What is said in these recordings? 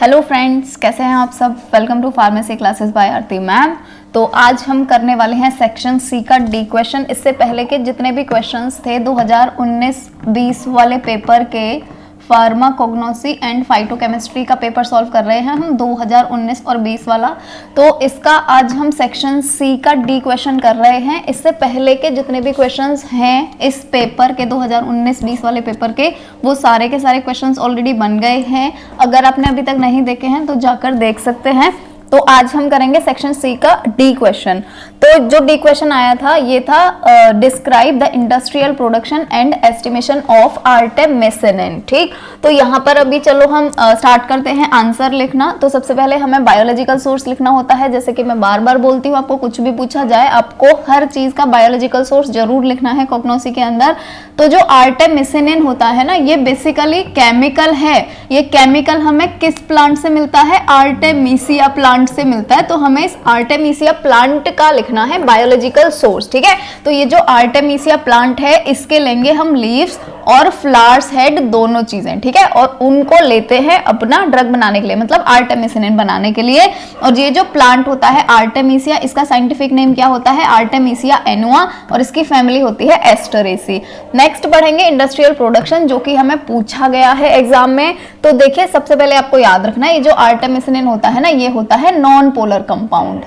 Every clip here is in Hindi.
हेलो फ्रेंड्स, कैसे हैं आप सब। Welcome to pharmacy classes by Aarti ma'am. तो आज हम करने वाले हैं सेक्शन सी का डी क्वेश्चन। इससे पहले के जितने भी क्वेश्चंस थे 2019-20 वाले पेपर के फार्माकोग्नोसी एंड फाइटोकेमिस्ट्री का पेपर सॉल्व कर रहे हैं हम 2019 और 20 वाला। तो इसका आज हम सेक्शन सी का डी क्वेश्चन कर रहे हैं। इससे पहले के जितने भी क्वेश्चंस हैं इस पेपर के 2019-20 वाले पेपर के, वो सारे के सारे क्वेश्चंस ऑलरेडी बन गए हैं। अगर आपने अभी तक नहीं देखे हैं तो जाकर देख सकते हैं। तो आज हम करेंगे सेक्शन सी का डी क्वेश्चन। तो जो डी क्वेश्चन आया था ये था describe the industrial production and estimation of artemisinin. ठीक, तो यहाँ पर अभी चलो हम स्टार्ट करते हैं आंसर लिखना। तो सबसे पहले हमें बायोलॉजिकल सोर्स लिखना होता है। जैसे कि मैं बार बार बोलती हूँ, आपको कुछ भी पूछा जाए आपको हर चीज का बायोलॉजिकल सोर्स जरूर लिखना है कॉग्नोसी के अंदर। तो जो आर्टेमिसिनिन होता है ना, ये बेसिकली केमिकल है। ये केमिकल हमें किस प्लांट से मिलता है? आर्टेमिसिया प्लांट से मिलता है। तो हमें इस आर्टेमिसिया प्लांट का लिखना है बायोलॉजिकल सोर्स। ठीक है, तो ये जो आर्टेमिसिया प्लांट है इसके लेंगे हम लीव्स और फ्लावर्स हेड, दोनों चीजें। ठीक है, और उनको लेते हैं अपना ड्रग बनाने के लिए, मतलब आर्टेमिसिनिन बनाने के लिए। और ये जो प्लांट होता है आर्टेमिसिया, इसका साइंटिफिक नेम क्या होता है? आर्टेमिसिया एनुआ, और इसकी फैमिली होती है एस्टरेसी। नेक्स्ट पढ़ेंगे इंडस्ट्रियल प्रोडक्शन, जो कि हमें पूछा गया है एग्जाम में। तो देखिए, सबसे पहले आपको याद रखना है ये जो आर्टेमिसिनिन होता है ना, ये होता है नॉन पोलर कंपाउंड।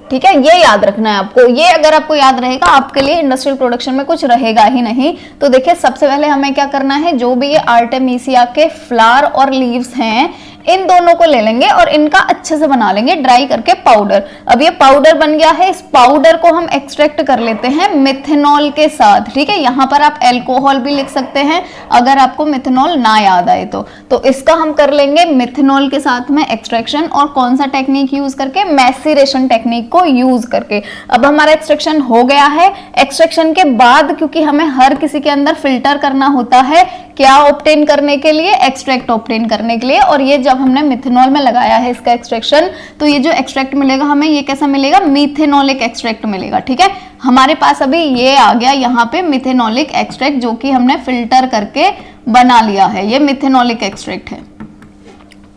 ठीक है, ये याद रखना है आपको। ये अगर आपको याद रहेगा आपके लिए इंडस्ट्रियल प्रोडक्शन में कुछ रहेगा ही नहीं। तो देखिए, सबसे पहले हमें क्या करना है, जो भी ये आर्टेमिसिया के फ्लावर और लीव्स हैं इन दोनों को ले लेंगे और इनका अच्छे से बना लेंगे ड्राई करके पाउडर। अब ये पाउडर बन गया है, इस पाउडर को हम एक्सट्रैक्ट कर लेते हैं मिथेनॉल के साथ। ठीक है, यहाँ पर आप एल्कोहल भी लिख सकते हैं अगर आपको मिथेनॉल ना याद आए तो इसका हम कर लेंगे मिथेनॉल के साथ में एक्सट्रैक्शन। और कौन सा टेक्निक यूज करके? मैसीरेशन टेक्निक को यूज करके। अब हमारा एक्सट्रैक्शन हो गया है। एक्सट्रैक्शन के बाद क्योंकि हमें हर किसी के अंदर फिल्टर करना होता है, क्या ऑब्टेन करने के लिए? एक्सट्रैक्ट ऑब्टेन करने के लिए। और ये जब हमने मिथेनॉल में लगाया है इसका एक्सट्रैक्शन, तो ये जो एक्सट्रैक्ट मिलेगा हमें, ये कैसा मिलेगा? मिथेनॉलिक एक्सट्रैक्ट मिलेगा। ठीक है, हमारे पास अभी ये आ गया यहाँ पे मिथेनॉलिक एक्सट्रैक्ट, जो कि हमने फिल्टर करके बना लिया है। ये मिथेनॉलिक एक्सट्रैक्ट है।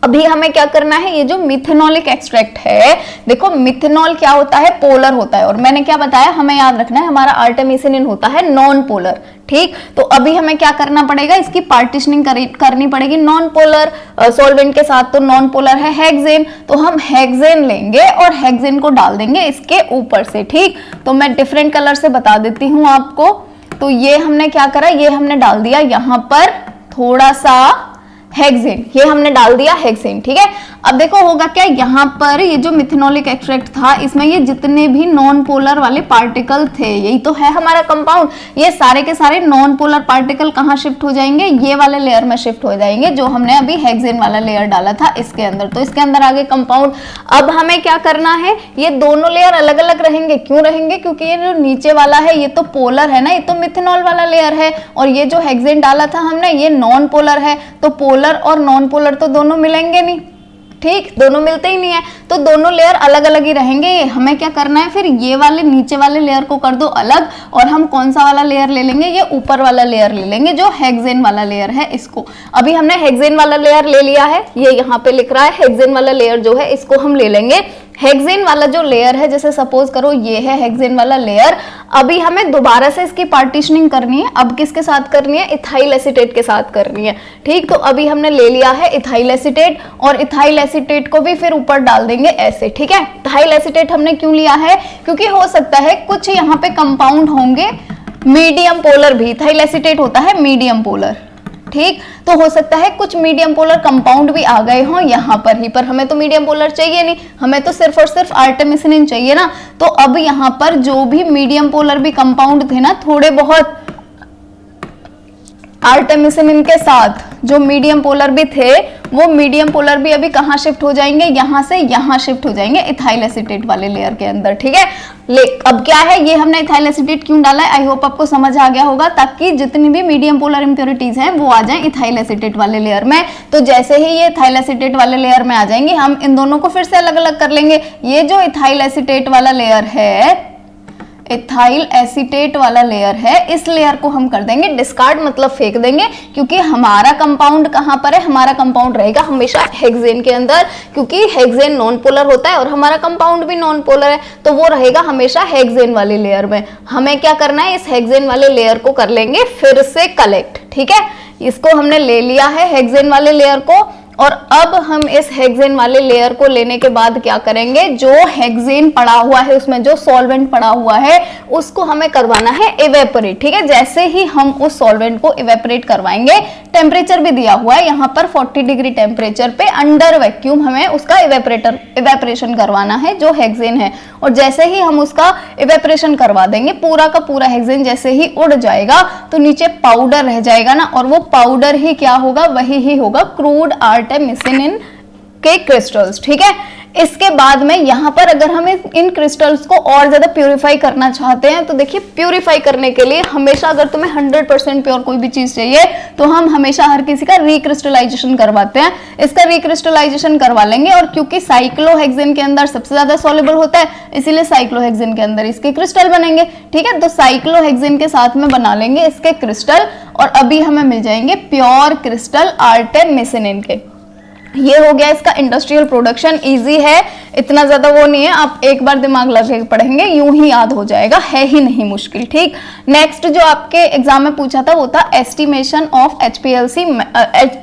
अभी हमें क्या करना है, ये जो मिथेनॉलिक एक्सट्रैक्ट है, देखो मिथेनॉल क्या होता है? पोलर होता है। और मैंने क्या बताया, हमें याद रखना है हमारा आर्टेमिसिनिन होता है नॉन पोलर। ठीक, तो अभी हमें क्या करना पड़ेगा, इसकी पार्टीशनिंग करनी पड़ेगी नॉन पोलर सॉल्वेंट के साथ। तो नॉन पोलर है हेक्सेन, तो हम हेक्सेन लेंगे और हेक्सेन को डाल देंगे इसके ऊपर से। ठीक, तो मैं डिफरेंट कलर से बता देती हूँ आपको। तो ये हमने क्या करा, ये हमने डाल दिया यहाँ पर थोड़ा सा हेक्सेन, ये हमने डाल दिया हेक्सेन। ठीक है, अब देखो होगा क्या, यहाँ पर ये जो मिथेनॉलिक एक्सट्रैक्ट था इसमें ये जितने भी नॉन पोलर वाले पार्टिकल थे, यही तो है हमारा कंपाउंड, ये सारे के सारे नॉन पोलर पार्टिकल कहाँ शिफ्ट हो जाएंगे? ये वाले लेयर में शिफ्ट हो जाएंगे, जो हमने अभी हेक्सेन वाला लेयर डाला था इसके अंदर। तो इसके अंदर आ गए कंपाउंड। अब हमें क्या करना है, ये दोनों लेयर अलग अलग रहेंगे। क्यों रहेंगे? क्योंकि ये जो नीचे वाला है ये तो पोलर है ना, ये तो मिथेनॉल वाला लेयर है, और ये जो हेक्सेन डाला था हमने ये नॉन पोलर है। तो पोलर और नॉन पोलर तो दोनों मिलेंगे नहीं। ठीक, दोनों मिलते ही नहीं है, तो दोनों लेयर अलग अलग ही रहेंगे। हमें क्या करना है फिर, ये वाले नीचे वाले लेयर को कर दो अलग, और हम कौन सा वाला लेयर ले लेंगे? ये ऊपर वाला लेयर ले लेंगे जो हेक्सेन वाला लेयर है इसको। अभी हमने हेक्सेन वाला लेयर ले लिया है, ये यहाँ पे लिख रहा है हेक्सेन वाला लेयर जो है इसको हम ले लेंगे। हेक्सेन वाला जो लेयर है, जैसे सपोज करो ये है हेक्सेन वाला लेयर, अभी हमें दोबारा से इसकी पार्टीशनिंग करनी है। अब किसके साथ करनी है? इथाइल एसीटेट के साथ करनी है। ठीक, तो अभी हमने ले लिया है इथाइल एसीटेट, और इथाइल एसीटेट को भी फिर ऊपर डाल देंगे ऐसे। ठीक है, इथाइल एसीटेट हमने क्यों लिया है? क्योंकि हो सकता है कुछ यहाँ पे कंपाउंड होंगे मीडियम पोलर भी। इथाइल एसीटेट होता है मीडियम पोलर। ठीक, तो हो सकता है कुछ मीडियम पोलर कंपाउंड भी आ गए हों यहाँ पर ही, पर हमें तो मीडियम पोलर चाहिए नहीं, हमें तो सिर्फ और सिर्फ आर्टेमिसिनिन चाहिए ना। तो अब यहाँ पर जो भी मीडियम पोलर भी कंपाउंड थे ना, थोड़े बहुत आर्टेमिसिनिन के साथ जो मीडियम पोलर भी थे, वो मीडियम पोलर भी अभी कहाँ शिफ्ट हो जाएंगे? यहाँ से यहाँ शिफ्ट हो जाएंगे इथाइल एसीटेट वाले लेयर के अंदर। ठीक है, अब क्या है, ये हमने इथाइल एसीटेट क्यों डाला है, आई होप आपको समझ आ गया होगा, ताकि जितनी भी मीडियम पोलर इंप्योरिटीज हैं वो आ जाएं इथाइल एसीटेट वाले लेयर में। तो जैसे ही ये इथाइल एसीटेट वाले लेयर में आ जाएंगे, हम इन दोनों को फिर से अलग अलग कर लेंगे। ये जो इथाइल एसीटेट वाला लेयर है इथाइल एसीटेट वाला लेयर है, इस लेयर को हम कर देंगे डिस्कार्ड, मतलब फेंक देंगे, क्योंकि हमारा कंपाउंड कहां पर है, हमारा कंपाउंड रहेगा हमेशा हेक्सेन के अंदर, क्योंकि हेक्सेन नॉन पोलर होता है और हमारा कंपाउंड भी नॉन पोलर है, तो वो रहेगा हमेशा हेक्सेन वाले लेयर में। हमें क्या करना है, इस हेक्सेन वाले लेयर को कर लेंगे फिर से कलेक्ट। ठीक है, इसको हमने ले लिया है हेक्सेन वाले लेयर को, और अब हम इस हेक्सेन वाले लेयर को लेने के बाद क्या करेंगे, जो हेक्सेन पड़ा हुआ है उसमें जो सॉल्वेंट पड़ा हुआ है उसको हमें करवाना है इवेपोरेट। ठीक है, जैसे ही हम उस सॉल्वेंट को इवेपोरेट करवाएंगे, टेम्परेचर भी दिया हुआ है यहाँ पर 40 डिग्री टेम्परेचर पे अंडर वैक्यूम हमें उसका इवेपोरेशन करवाना है जो हेक्सेन है। और जैसे ही हम उसका इवेपोरेशन करवा देंगे, पूरा का पूरा हेक्सेन जैसे ही उड़ जाएगा तो नीचे पाउडर रह जाएगा ना, और वो पाउडर ही क्या होगा, वही ही होगा क्रूड आर्टेमिसिनिन के क्रिस्टल्स। ठीक है, इसके बाद में यहाँ पर अगर हम इन क्रिस्टल्स को और ज्यादा प्यूरिफाई करना चाहते हैं तो देखिए, प्यूरिफाई करने के लिए हमेशा अगर तुम्हें 100% प्योर कोई भी चीज चाहिए तो हम हमेशा हर किसी का रिक्रिस्टलाइजेशन करवाते हैं। इसका रिक्रिस्टलाइजेशन करवा लेंगे, और क्योंकि साइक्लोहेक्सेन के अंदर सबसे ज्यादा सॉल्युबल होता है, इसीलिए साइक्लोहेक्सेन के अंदर इसके क्रिस्टल बनेंगे। ठीक है, तो साइक्लोहेक्सेन के साथ में बना लेंगे इसके क्रिस्टल, और अभी हमें मिल जाएंगे प्योर क्रिस्टल आर्टेमिसिनिन के। ये हो गया इसका इंडस्ट्रियल प्रोडक्शन, इजी है, इतना ज्यादा वो नहीं है, आप एक बार दिमाग लगा के पढ़ेंगे यूं ही याद हो जाएगा, है ही नहीं मुश्किल। ठीक, नेक्स्ट जो आपके एग्जाम में पूछा था वो था estimation of HPLC,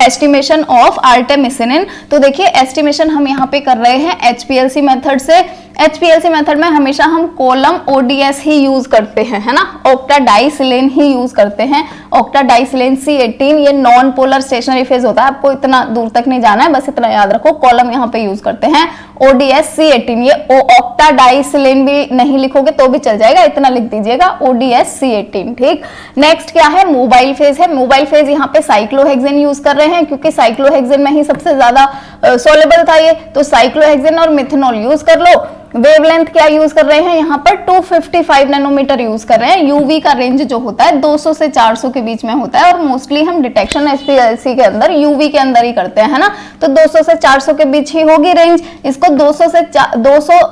estimation of artemisinin. तो देखिए, एस्टिमेशन हम यहाँ पे कर रहे हैं HPLC मेथड से। HPLC मेथड में हमेशा हम कॉलम ODS ही यूज करते हैं, है ना, ऑक्टाडाइसिलेन ही यूज करते हैं। ऑक्टाडाइसिलेन C18 ये नॉन पोलर स्टेशनरी फेज होता है, आपको इतना दूर तक नहीं जाना है, बस इतना याद रखो, कॉलम यहाँ पे यूज करते हैं ODS C18। ये ऑक्टाडाइसिलेन भी नहीं लिखोगे तो भी चल जाएगा, इतना लिख दीजिएगा ODS C18। ठीक, नेक्स्ट क्या है, मोबाइल फेज है। मोबाइल फेज यहाँ पे साइक्लोहेक्सेन यूज कर रहे हैं, क्योंकि साइक्लोहेक्सेन में ही सबसे ज्यादा सोलेबल था ये, तो साइक्लोहेक्सेन और मिथेनॉल यूज कर लो। वेवलेंथ क्या यूज कर रहे हैं यहाँ पर, 255 नैनोमीटर यूज कर रहे हैं। यूवी का रेंज जो होता है 200 से 400 के बीच में होता है, और मोस्टली हम डिटेक्शन HPLC के अंदर यूवी के अंदर ही करते हैं, है ना, तो 200 से 400 के बीच ही होगी रेंज। इसको 200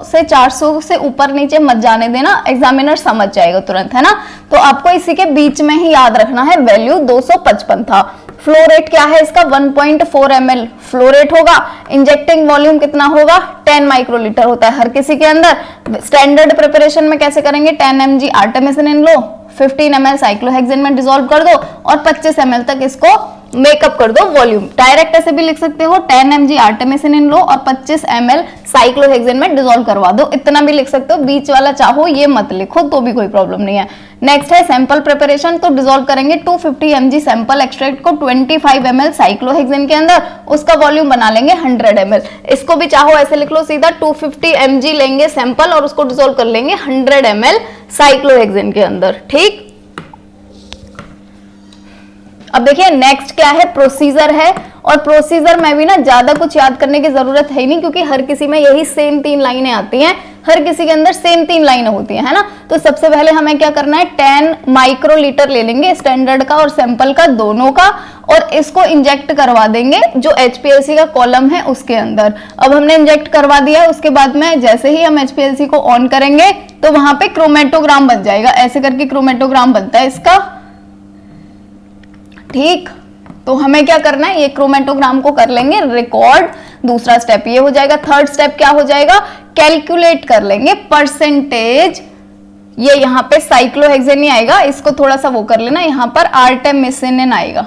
से 400 से ऊपर नीचे मत जाने देना, एग्जामिनर समझ जाएगा तुरंत, है ना। तो आपको इसी के बीच में ही याद रखना है, वैल्यू 255 था। फ्लो रेट क्या है इसका, 1.4 ml फ्लो रेट होगा। इंजेक्टिंग वॉल्यूम कितना होगा, 10 माइक्रोलीटर होता है हर किसी के अंदर। स्टैंडर्ड प्रिपरेशन में कैसे करेंगे, 10 mg आर्टेमिसिनिन लो, 15 ml साइक्लोहेक्सेन में डिसॉल्व कर दो, और 25 ml तक इसको मेकअप कर दो वॉल्यूम। डायरेक्ट ऐसे भी लिख सकते हो, 10 mg आर्टेमिसिनिन लो और 25 ml साइक्लोहेक्सेन में डिसॉल्व करवा दो, इतना भी लिख सकते हो। बीच वाला चाहो ये मत लिखो तो भी कोई प्रॉब्लम नहीं है। नेक्स्ट है सैंपल प्रिपरेशन, तो डिसॉल्व करेंगे 250 mg सैंपल एक्सट्रैक्ट को 25 ml साइक्लोहेक्सेन के अंदर, उसका वॉल्यूम बना लेंगे 100 ml। इसको भी चाहो ऐसे लिख लो सीधा, 250 mg लेंगे सैंपल और उसको डिसॉल्व कर लेंगे 100 ml साइक्लोहेक्सेन के अंदर। ठीक, अब देखिए नेक्स्ट क्या है, प्रोसीजर है। और प्रोसीजर में भी ना ज्यादा कुछ याद करने की जरूरत है ही नहीं, क्योंकि हर किसी में यही सेम 3 लाइनें आती हैं, हर किसी के अंदर सेम 3 लाइनें होती हैं, है ना। तो सबसे पहले हमें क्या करना है, 10 माइक्रोलीटर ले लेंगे स्टैंडर्ड का और सैंपल का दोनों का, और इसको इंजेक्ट करवा देंगे जो HPLC का कॉलम है उसके अंदर। अब हमने इंजेक्ट करवा दिया, उसके बाद में जैसे ही हम HPLC को ऑन करेंगे तो वहां पे क्रोमेटोग्राम बन जाएगा, ऐसे करके क्रोमेटोग्राम बनता है इसका। ठीक, तो हमें क्या करना है, ये क्रोमेटोग्राम को कर लेंगे रिकॉर्ड, दूसरा स्टेप ये हो जाएगा। थर्ड स्टेप क्या हो जाएगा, कैलकुलेट कर लेंगे परसेंटेज। ये यहाँ पे साइक्लोहेक्सेन नहीं आएगा, इसको थोड़ा सा वो कर लेना, यहाँ पर आर्टेमिसिनिन आएगा।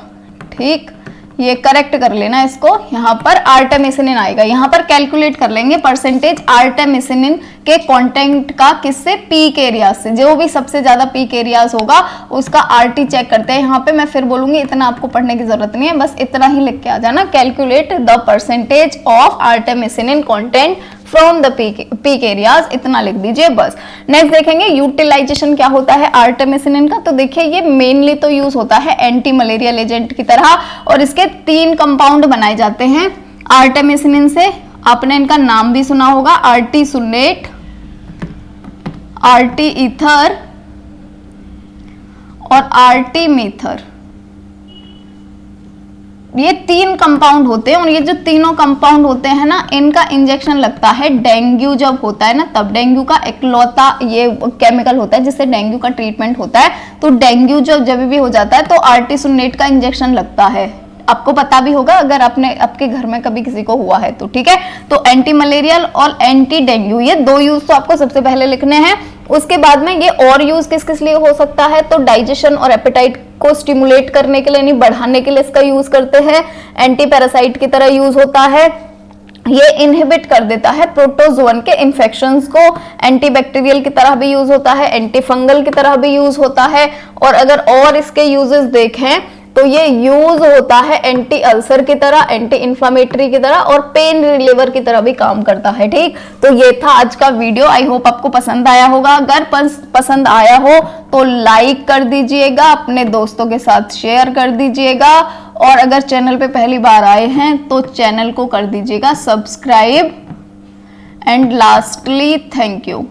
ठीक, ये करेक्ट कर लेना इसको, यहाँ पर आर्टेमिसिनिन आएगा। यहाँ पर कैलकुलेट कर लेंगे परसेंटेज आर्टेमिसिनिन के कंटेंट का, किससे, पीक एरियाज से। जो भी सबसे ज्यादा पीक एरियाज होगा उसका RT चेक करते हैं। यहाँ पे मैं फिर बोलूंगी, इतना आपको पढ़ने की जरूरत नहीं है, बस इतना ही लिख के आ जाना, calculate the percentage of artemisinin content from the peak areas, इतना लिख दीजिए बस। नेक्स्ट देखेंगे यूटिलाइजेशन क्या होता है आर्टेमिसिनिन का। तो देखिए ये मेनली तो यूज होता है एंटी मलेरियल एजेंट की तरह, और इसके 3 कंपाउंड बनाए जाते हैं आर्टेमिसिनिन से। आपने इनका नाम भी सुना होगा, आर्टीसुनेट, आर्टी ईथर और आर्टीमीथर। ये 3 कंपाउंड होते हैं और ये जो तीनों कंपाउंड होते हैं ना, इनका इंजेक्शन लगता है डेंगू जब होता है ना, तब डेंगू का इकलौता ये केमिकल होता है जिससे डेंगू का ट्रीटमेंट होता है। तो डेंगू जब भी हो जाता है तो आर्टिसुनेट का इंजेक्शन लगता है। आपको पता भी होगा अगर आपके घर में कभी किसी को हुआ है तो, ठीक है। तो एंटी मलेरियल और एंटी डेंगू, ये 2 यूज तो आपको सबसे पहले लिखने हैं। उसके बाद में ये और यूज किस किस लिए हो सकता है, तो डाइजेशन और एपेटाइट को स्टिमुलेट करने के लिए, नहीं बढ़ाने के लिए इसका यूज करते हैं। एंटी पैरासाइट की तरह यूज होता है। ये इनहिबिट कर देता है प्रोटोजोन के इन्फेक्शंस को। एंटीबैक्टीरियल की तरह भी यूज होता है, एंटी फंगल की तरह भी यूज होता है। और अगर और इसके यूजेस देखें तो ये यूज होता है एंटी अल्सर की तरह, एंटी इंफ्लेमेटरी की तरह और पेन रिलीवर की तरह भी काम करता है, ठीक। तो ये था आज का वीडियो। आई होप आपको पसंद आया होगा। अगर पसंद आया हो तो लाइक कर दीजिएगा, अपने दोस्तों के साथ शेयर कर दीजिएगा और अगर चैनल पे पहली बार आए हैं तो चैनल को कर दीजिएगा subscribe. And lastly, thank you.